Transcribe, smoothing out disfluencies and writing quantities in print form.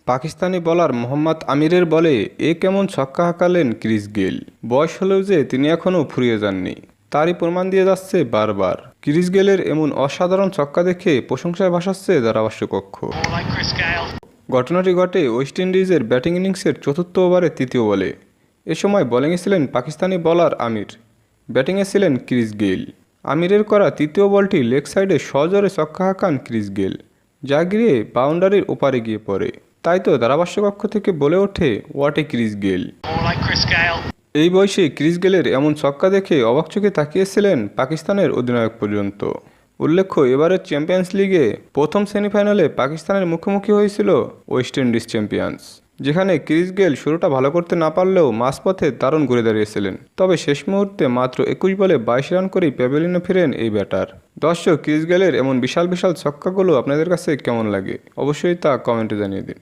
Pakistani bowler Mohammad আমিরের বলে কেমন ছক্কা হাঁকালেন ক্রিস গেইল। বয়স হলেও যে তিনি এখনও ফুরিয়ে যাননি তারই প্রমাণ দিয়ে যাচ্ছে বারবার। ক্রিস গেইলের এমন অসাধারণ ছক্কা দেখে প্রশংসায় ভাসাচ্ছে ধারাভাষ্যকক্ষ। ঘটনাটি ঘটে ওয়েস্ট ইন্ডিজের ব্যাটিং ইনিংসের চতুর্থ ওভারের তৃতীয় বলে। এ সময় বোলিংয়ে ছিলেন পাকিস্তানি বোলার আমির, ব্যাটিংয়ে ছিলেন ক্রিস গেইল। আমিরের করা তৃতীয় বলটি লেগ সাইডে সজোরে ছক্কা হাঁকান ক্রিস গেইল, যা গিয়ে বাউন্ডারির ওপারে গিয়ে পড়ে। তাই তো ধারাভাষ্যকক্ষ থেকে বলে ওঠে, হোয়াট এ ক্রিস গেইল। এই বয়সে ক্রিস গেইলের এমন ছক্কা দেখে অবাক চোখে তাকিয়েছিলেন পাকিস্তানের অধিনায়ক পর্যন্ত। উল্লেখ্য, এবারের চ্যাম্পিয়ন্স লিগে প্রথম সেমিফাইনালে পাকিস্তানের মুখোমুখি হয়েছিল ওয়েস্ট ইন্ডিজ চ্যাম্পিয়ন্স, যেখানে ক্রিস গেইল শুরুটা ভালো করতে না পারলেও মাঝপথে দারুণ ঘুরে দাঁড়িয়েছিলেন। তবে শেষ মুহূর্তে মাত্র 21 বলে 22 রান করেই প্যাভিলিয়নে ফিরেন এই ব্যাটার। দর্শক, ক্রিস গেইলের এমন বিশাল বিশাল ছক্কাগুলো আপনাদের কাছে কেমন লাগে অবশ্যই তা কমেন্টে জানিয়ে দিন।